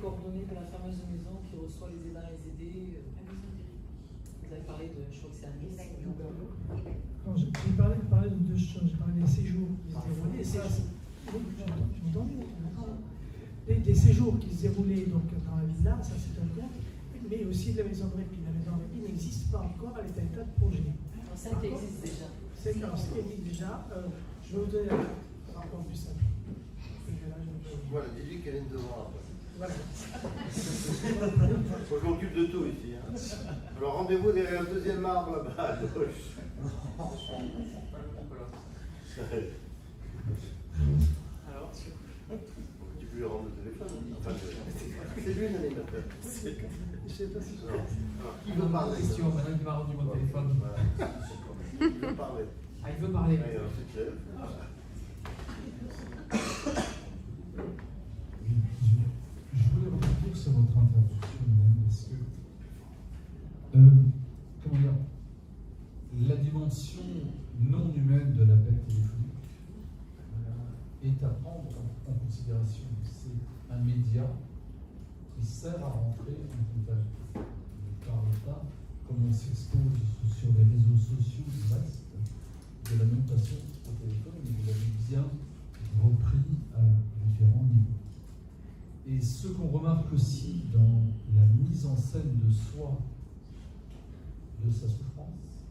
coordonnées de la fameuse maison qui reçoit les aidants et les aidés. Vous avez parlé de, je crois que c'est un Nice. J'ai parlé de deux choses. J'ai parlé des séjours qui se déroulaient. Des séjours qui se déroulaient donc dans la villa, ça c'est un cas, mais aussi de la maison de répit. La maison de répit n'existe pas encore, elle est un tas de projet. Ça existe déjà. C'est existe déjà. Je vais vous donner un rapport plus simple. Voilà, dis-lui qu'elle est devant. Voilà. Moi, je m'occupe de tout ici. Hein. Alors rendez-vous derrière le deuxième arbre là-bas à gauche. Alors, tu peux lui rendre le téléphone. Enfin, c'est lui l'animateur. Je sais pas si Qui veut parler? Question, madame qui m'a rendu mon téléphone. Voilà. Qui veut parler? Ah, il veut parler. Allez, alors, tu te lèves. Je voulais revenir sur votre intervention, madame, parce que, comment dire, la dimension non humaine de l'appel téléphonique est à prendre en considération. C'est un média qui sert à rentrer en contact. On ne parle pas, comme on s'expose sur les réseaux sociaux du reste, de la même façon au téléphone, mais vous l'avez bien repris à différents niveaux. Et ce qu'on remarque aussi dans la mise en scène de soi, de sa souffrance,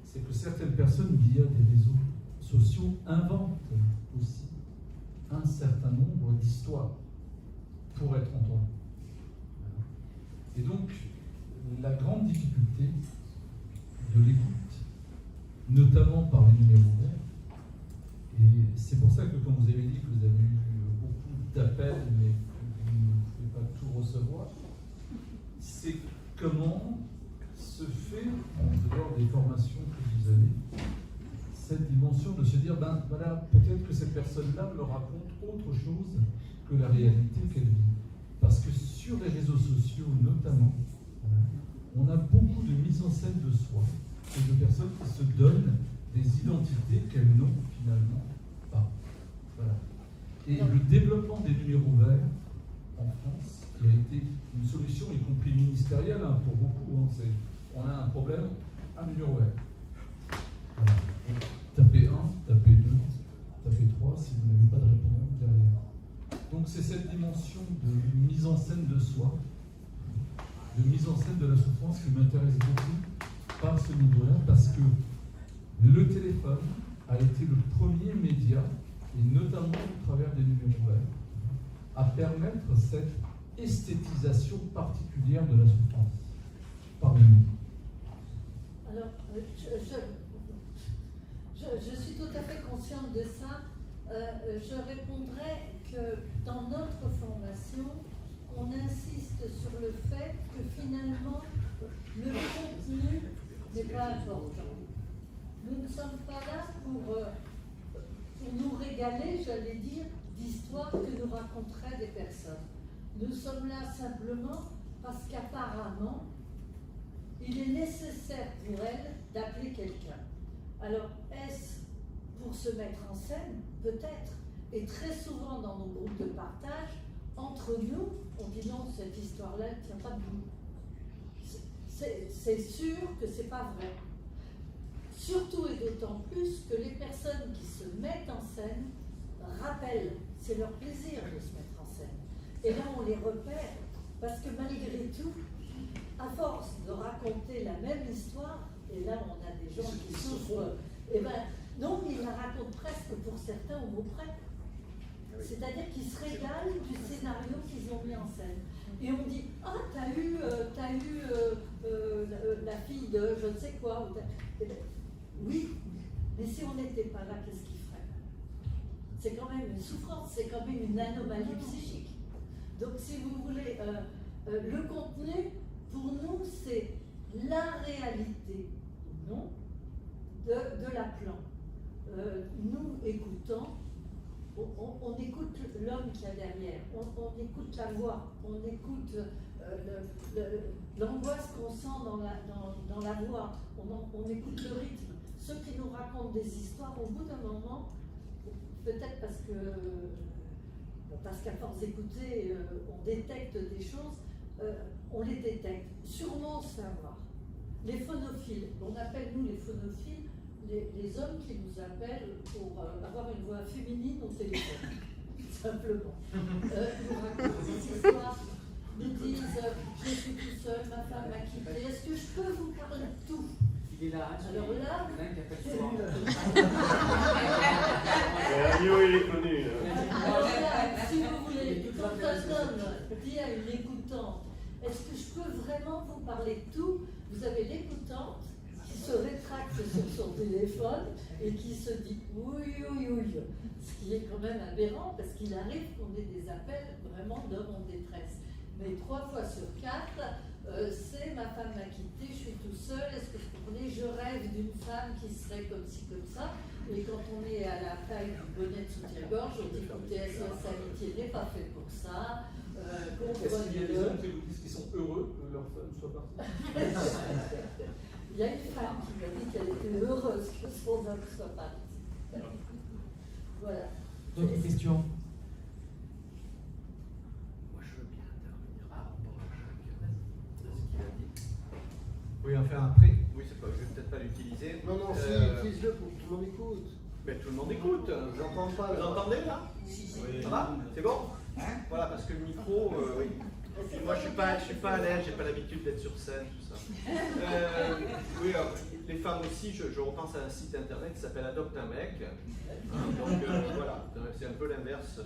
c'est que certaines personnes, via des réseaux sociaux, inventent aussi un certain nombre d'histoires pour être entendues. Et donc, la grande difficulté de l'écoute, notamment par les numéros verts, et c'est pour ça que quand vous avez dit que vous avez eu beaucoup d'appels, mais que vous ne pouvez pas tout recevoir, c'est comment se fait, en dehors des formations que vous avez, cette dimension de se dire, ben voilà, peut-être que cette personne-là me raconte autre chose que la réalité qu'elle vit. Parce que sur les réseaux sociaux, notamment, on a beaucoup de mise en scène de soi et de personnes qui se donnent des identités qu'elles n'ont finalement pas. Voilà. Et le développement des numéros verts en France, qui a été une solution, y compris ministérielle, hein, pour beaucoup, hein, on a un problème, un numéro vert. Voilà. Tapez 1, tapez 2, tapez 3 si vous n'avez pas de répondant derrière. Donc c'est cette dimension de mise en scène de soi, de mise en scène de la souffrance qui m'intéresse beaucoup par ce niveau-là, parce que le téléphone a été le premier média, et notamment au travers des numéros verts, à permettre cette esthétisation particulière de la souffrance parmi nous. Alors, je suis tout à fait consciente de ça. Je répondrai que dans notre formation, on insiste sur le fait que finalement, le contenu n'est pas important. Nous ne sommes pas là pour nous régaler, j'allais dire, d'histoires que nous raconteraient des personnes. Nous sommes là simplement parce qu'apparemment, il est nécessaire pour elles d'appeler quelqu'un. Alors, est-ce pour se mettre en scène? Peut-être. Et très souvent dans nos groupes de partage, entre nous, on dit non, cette histoire-là, elle ne tient pas debout. C'est sûr que ce n'est pas vrai. Surtout et d'autant plus que les personnes qui se mettent en scène rappellent, c'est leur plaisir de se mettre en scène. Et là, on les repère, parce que malgré tout, à force de raconter la même histoire, et là, on a des gens qui souffrent, et ben, non, ils la racontent presque pour certains au mot près. C'est-à-dire qu'ils se régalent du scénario qu'ils ont mis en scène. Et on dit, ah, t'as eu la fille de je ne sais quoi. Oui, mais si on n'était pas là, qu'est-ce qu'il ferait? C'est quand même une souffrance, c'est quand même une anomalie psychique. Donc, si vous voulez, le contenu, pour nous, c'est la réalité, non, de l'appelant. Nous écoutons, on écoute l'homme qu'il y a derrière, on écoute la voix, on écoute l'angoisse qu'on sent dans la voix, on écoute le rythme. Ceux qui nous racontent des histoires, au bout d'un moment, peut-être parce que parce qu'à force d'écouter, on détecte des choses, on les détecte. Sûrement on se fait avoir. Les phonophiles, on appelle nous les phonophiles, les hommes qui nous appellent pour avoir une voix féminine au téléphone, simplement. Nous racontent des histoires, nous disent je suis tout seul, ma femme m'a quitté, est-ce que je peux vous parler de tout? Il est là. Alors là, il y en a un qui appelle souvent. Il est connu. alors là, si vous voulez, quand un homme dit à une écoutante, est-ce que je peux vraiment vous parler de tout? Vous avez l'écoutante qui se rétracte sur son téléphone et qui se dit oui, oui, oui. Ce qui est quand même aberrant parce qu'il arrive qu'on ait des appels vraiment d'hommes en détresse. Mais 3 fois sur 4, c'est ma femme m'a quitté, je suis tout seul, est-ce que vous comprenez? Je rêve d'une femme qui serait comme ci, comme ça. Et quand on est à la taille du bonnet de soutien-gorge, on dit écoutez, SOS Amitié n'est pas fait pour ça. Est-ce qu'il y a des hommes qui vous disent qu'ils sont heureux que leur femme soit partie? Il y a une femme qui m'a dit qu'elle était heureuse que son homme soit parti. Voilà. D'autres questions? Moi, je veux bien intervenir par rapport à Jacques, de ce qu'il a dit. Oui, enfin après. Oui, c'est pas, je vais peut-être pas l'utiliser. Non, non, si, utilise-le pour que tout le monde écoute. Mais tout le monde écoute. J'entends pas. Vous entendez là? Ça va? C'est bon? Voilà, parce que le micro, oui. Moi, je suis pas à l'aise, j'ai pas l'habitude d'être sur scène, tout ça. Oui, alors, les femmes aussi, je repense à un site internet qui s'appelle Adopte un mec. Donc voilà, c'est un peu l'inverse.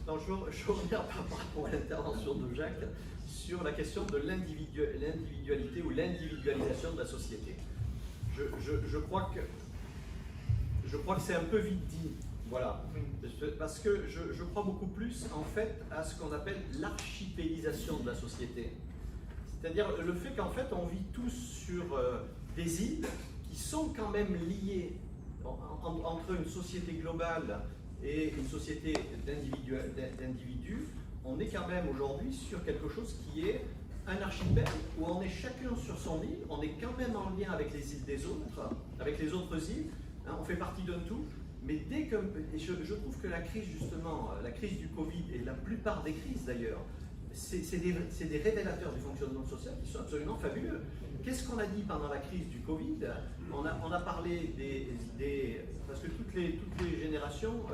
Non, je reviens par rapport à l'intervention de Jacques sur la question de l'individualité ou l'individualisation de la société. Je crois que c'est un peu vite dit. Voilà, parce que je crois beaucoup plus en fait à ce qu'on appelle l'archipélisation de la société. C'est-à-dire le fait qu'en fait on vit tous sur des îles qui sont quand même liées entre une société globale et une société d'individus. On est quand même aujourd'hui sur quelque chose qui est un archipel où on est chacun sur son île, on est quand même en lien avec les îles des autres, avec les autres îles, hein, on fait partie d'un tout. Mais dès que, et je trouve que la crise justement, la crise du Covid et la plupart des crises d'ailleurs, c'est des révélateurs du fonctionnement social qui sont absolument fabuleux. Qu'est-ce qu'on a dit pendant la crise du Covid? On a parlé parce que toutes les générations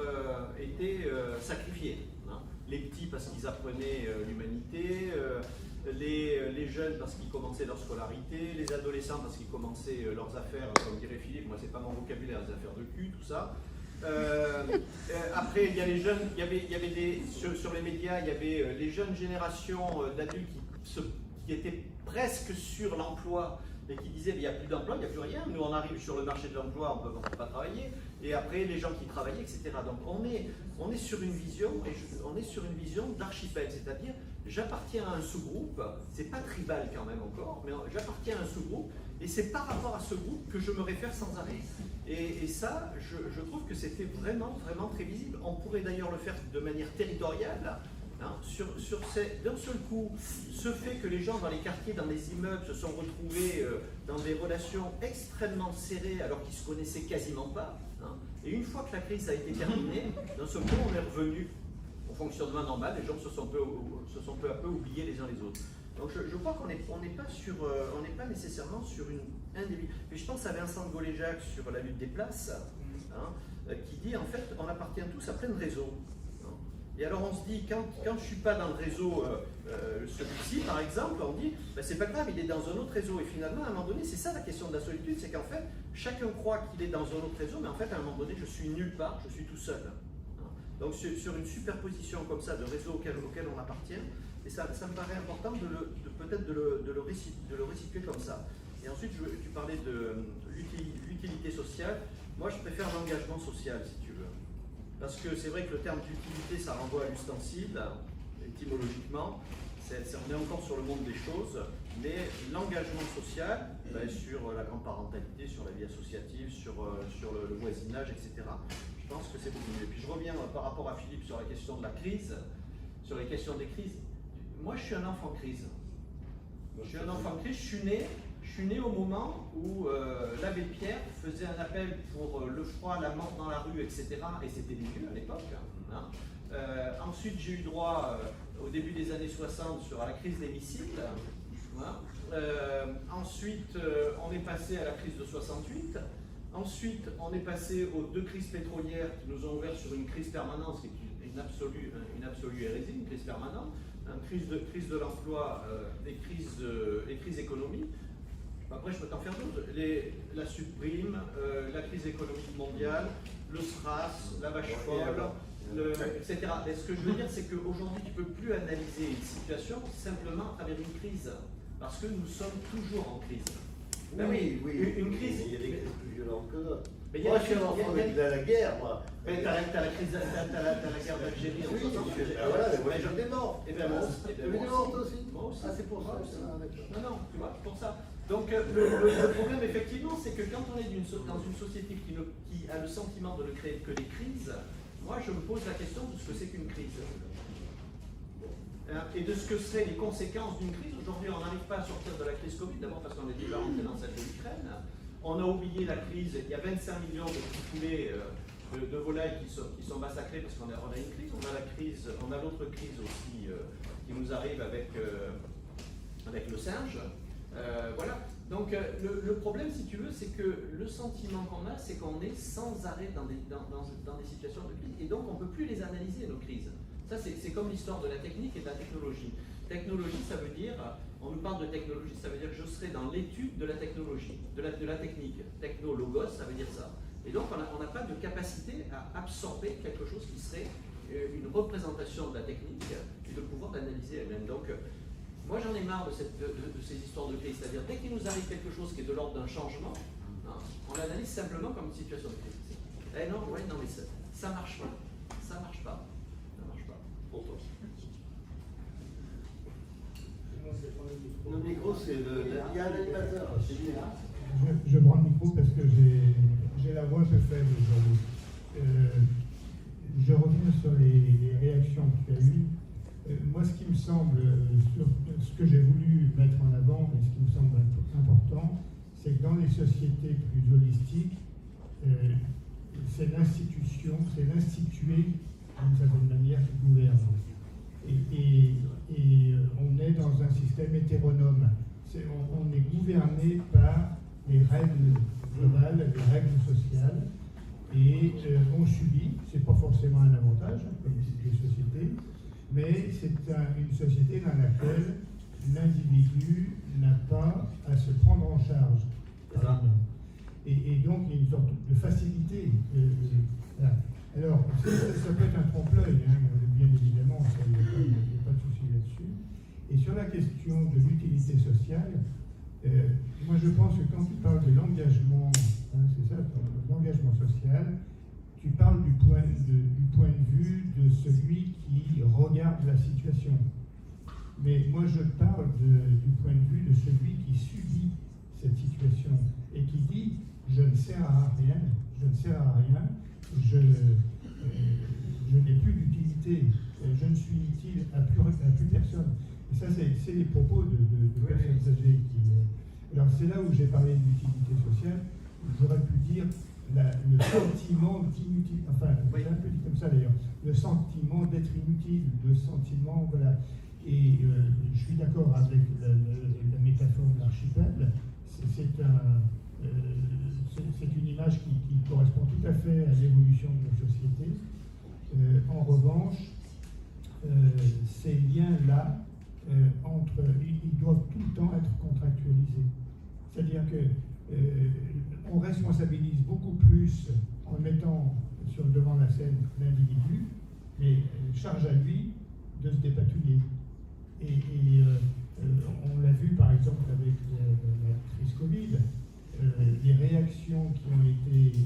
étaient sacrifiées. Hein. Les petits parce qu'ils apprenaient l'humanité, les jeunes parce qu'ils commençaient leur scolarité, les adolescents parce qu'ils commençaient leurs affaires, comme dirait Philippe, moi c'est pas mon vocabulaire, les affaires de cul, tout ça. Après, il y a les jeunes, il y avait sur les médias, il y avait les jeunes générations d'adultes qui étaient presque sur l'emploi et qui disaient il n'y a plus d'emploi, il n'y a plus rien. Nous on arrive sur le marché de l'emploi, on ne peut pas travailler. Et après les gens qui travaillaient, etc. Donc on est sur une vision, d'archipel, c'est-à-dire j'appartiens à un sous-groupe, c'est pas tribal quand même encore, mais j'appartiens à un sous-groupe. Et c'est par rapport à ce groupe que je me réfère sans arrêt. Et ça, je trouve que c'était vraiment, vraiment très visible. On pourrait d'ailleurs le faire de manière territoriale. Hein, d'un seul coup, ce fait que les gens dans les quartiers, dans les immeubles, se sont retrouvés dans des relations extrêmement serrées alors qu'ils ne se connaissaient quasiment pas. Hein, et une fois que la crise a été terminée, d'un seul coup, on est revenu au fonctionnement normal. Les gens se sont peu à peu oubliés les uns les autres. Donc je crois qu'on n'est pas nécessairement sur une individu. Mais je pense à Vincent Gaulet-Jacques sur la lutte des places, hein, qui dit en fait on appartient tous à plein de réseaux. Hein. Et alors on se dit quand je ne suis pas dans le réseau celui-ci par exemple, on dit ben, c'est pas grave, il est dans un autre réseau. Et finalement à un moment donné c'est ça la question de la solitude, c'est qu'en fait chacun croit qu'il est dans un autre réseau, mais en fait à un moment donné je suis nulle part, je suis tout seul. Hein. Donc sur une superposition comme ça de réseaux auxquels on appartient. Et ça me paraît important peut-être de le restituer comme ça. Et ensuite, tu parlais de l'utilité sociale. Moi, je préfère l'engagement social, si tu veux. Parce que c'est vrai que le terme d'utilité, ça renvoie à l'ustensile, étymologiquement. On est encore sur le monde des choses. Mais l'engagement social, ben, sur la grande parentalité, sur la vie associative, sur le voisinage, etc., je pense que c'est beaucoup mieux. Et puis je reviens par rapport à Philippe sur la question de la crise, sur les questions des crises. Moi, je suis un enfant crise. Je suis né au moment où l'abbé Pierre faisait un appel pour le froid, la mort dans la rue, etc. Et c'était dégueu à l'époque. Hein. Ensuite, j'ai eu droit, au début des années 60, sur la crise des missiles. Voilà. Ensuite, on est passé à la crise de 68. Ensuite, on est passé aux 2 crises pétrolières qui nous ont ouvert sur une crise permanente, ce qui est une absolue hérésie, une crise permanente, une crise de l'emploi, des crises économiques. Après, je peux t'en faire d'autres. La subprime, la crise économique mondiale, le SRAS, la vache folle, etc. Mais ce que je veux dire, c'est qu'aujourd'hui, tu ne peux plus analyser une situation simplement à travers une crise, parce que nous sommes toujours en crise. Ben oui, une crise. Il y a des crises plus violentes que d'autres. Moi, je suis un enfant de la guerre, moi. Mais t'as la guerre d'Algérie en 60. Voilà, mais moi j'en ai mort. Et bien moi aussi. Moi aussi. Ah, c'est pour ça. Non, tu vois, pour ça. Donc le problème, effectivement, c'est que quand on est dans une société qui a le sentiment de ne créer que des crises, moi je me pose la question de ce que c'est qu'une crise. Et de ce que seraient les conséquences d'une crise. Aujourd'hui, on n'arrive pas à sortir de la crise Covid, d'abord parce qu'on est déjà rentré dans celle de l'Ukraine. On a oublié la crise, il y a 25 millions de petits poulets de volailles qui sont massacrés parce qu'on a une crise. On a l'autre crise aussi qui nous arrive avec le singe. Voilà. Donc le problème, si tu veux, c'est que le sentiment qu'on a, c'est qu'on est sans arrêt dans des situations de crise. Et donc on ne peut plus les analyser, nos crises. Ça, c'est comme l'histoire de la technique et de la technologie. Technologie, ça veut dire, on nous parle de technologie, ça veut dire que je serai dans l'étude de la technologie, de la technique. Technologos, ça veut dire ça. Et donc, on n'a pas de capacité à absorber quelque chose qui serait une représentation de la technique et de pouvoir l'analyser elle-même. Donc, moi, j'en ai marre de ces histoires de crise. C'est-à-dire, dès qu'il nous arrive quelque chose qui est de l'ordre d'un changement, hein, on l'analyse simplement comme une situation de crise. Eh non, ouais, non, mais ça marche pas. Ça marche pas. Pour toi. Le micro, c'est il y a un animateur, c'est bien. Je prends le micro parce que j'ai la voix un peu faible aujourd'hui. Je reviens sur les réactions que tu as eues. Moi, ce qui me semble, sur ce que j'ai voulu mettre en avant, et ce qui me semble important, c'est que dans les sociétés plus holistiques, c'est l'institution, c'est l'institué d'une certaine manière qui gouverne. Et on est dans un système hétéronome. On est gouverné par les règles globales, les règles sociales, et on subit. C'est pas forcément un avantage, comme toutes les sociétés, mais c'est une société dans laquelle l'individu n'a pas à se prendre en charge. Et donc, il y a une sorte de facilité. Voilà. Alors, ça peut être un trompe-l'œil, hein, bien évidemment, il n'y a pas de souci là-dessus. Et sur la question de l'utilité sociale, moi je pense que quand tu parles de l'engagement, hein, c'est ça, l'engagement social, tu parles du point de vue de celui qui regarde la situation. Mais moi je parle du point de vue de celui qui subit cette situation et qui dit « je ne sers à rien, je n'ai plus d'utilité, je ne suis utile à plus personne ». Et ça, c'est les propos de personnes âgées qui... Alors, c'est là où j'ai parlé de l'utilité sociale. J'aurais pu dire le sentiment d'inutilité, enfin, c'est un peu dit comme ça d'ailleurs, le sentiment d'être inutile, le sentiment, voilà. Et je suis d'accord avec la métaphore de l'archipel. C'est une image qui correspond tout à fait à l'évolution de nos sociétés. En revanche, ces liens-là, ils doivent tout le temps être contractualisés. C'est-à-dire qu'on responsabilise beaucoup plus en mettant devant la scène l'individu, mais charge à lui de se dépatouiller. Et on l'a vu par exemple avec la crise Covid, les réactions qui ont été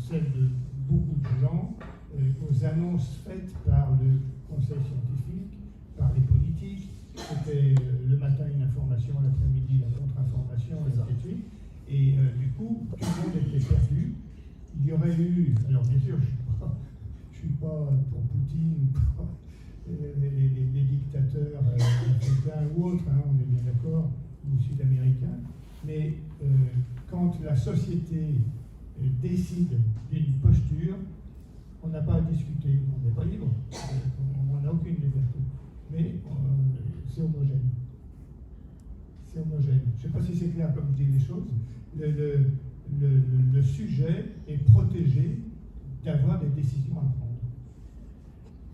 celles de beaucoup de gens aux annonces faites par le conseil scientifique, par les politiques. C'était le matin une information, l'après-midi la contre-information, et ainsi de suite. Et du coup, tout le monde était perdu. Il y aurait eu, alors bien sûr, je suis pas pour Poutine, pour les dictateurs africains ou autres, hein, on est bien d'accord, ou sud-américains, mais quand la société décide d'une posture, On n'a pas à discuter, on n'est pas libre, on n'a aucune liberté. Mais c'est homogène. C'est homogène. Je ne sais pas si c'est clair comme je dis les choses. Le sujet est protégé d'avoir des décisions à prendre.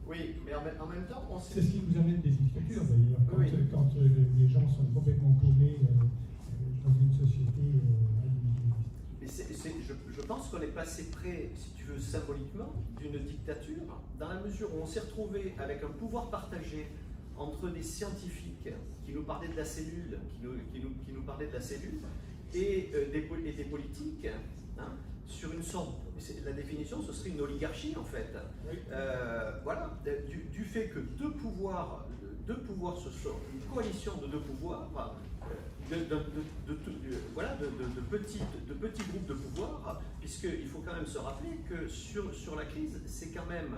Oui, mais en même temps, on sait... C'est ce qui nous amène des dictatures d'ailleurs, quand, Oui. quand les gens sont complètement paumés dans une société individualiste. Mais je pense qu'on est passé près, si tu veux, symboliquement, d'une dictature, dans la mesure où on s'est retrouvé avec un pouvoir partagé entre des scientifiques qui nous parlaient de la cellule, qui nous parlaient de la cellule, et des politiques, hein, sur une sorte, la définition, ce serait une oligarchie en fait. Oui. Voilà, du fait que deux pouvoirs ce sont une coalition de deux pouvoirs, voilà, de petits groupes de pouvoir, puisqu'il faut quand même se rappeler que sur la crise, c'est quand même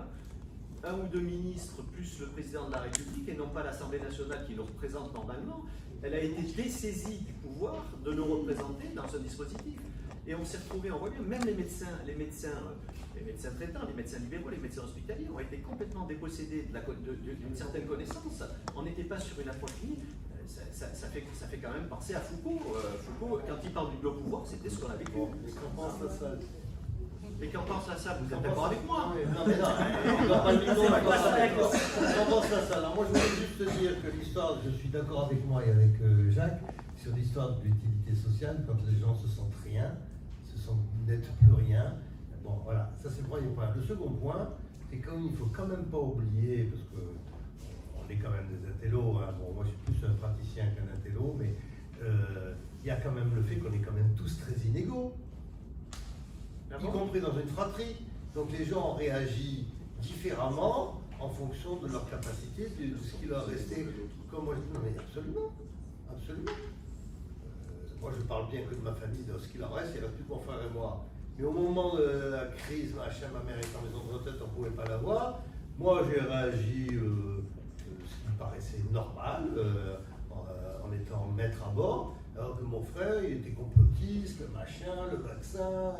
un ou deux ministres plus le président de la République et non pas l'Assemblée nationale qui le représente normalement. Elle a été dessaisie du pouvoir de le représenter dans ce dispositif. Et on s'est retrouvé, on voit bien, même les médecins traitants, les médecins libéraux, les médecins hospitaliers ont été complètement dépossédés d'une certaine connaissance. On n'était pas sur une approche clinique. Ça fait quand même penser à Foucault. Foucault, quand il parle du bloc pouvoir, c'était ce qu'on a vécu. Mais qu'en pense la salle? Mais qu'en pense la salle? Vous êtes d'accord avec moi? Non, mais non, on va pas le micro, on va pas d'accord. Qu'en pense la salle? Alors moi, je voulais juste te dire que l'histoire, je suis d'accord avec moi et avec Jacques, sur l'histoire de l'utilité sociale, quand les gens se sentent rien, n'être plus rien. Bon, voilà, ça c'est le premier point. Le second point, c'est qu'il ne faut quand même pas oublier, parce que on est quand même des intellos, hein. Bon, moi je suis plus un praticien qu'un intello, mais il y a quand même le fait qu'on est quand même tous très inégaux, y compris dans une fratrie. Donc les gens réagissent différemment en fonction de leur capacité, de ce qui leur restait. Comme moi je dis, non mais absolument, absolument. Moi, je parle bien que de ma famille, de ce qu'il en reste, il reste plus que mon frère et moi. Mais au moment de la crise, machin, ma mère est en maison de retraite, on ne pouvait pas la voir. Moi, j'ai réagi ce qui me paraissait normal, en étant maître à bord, alors que mon frère, il était complotiste, le machin, le vaccin,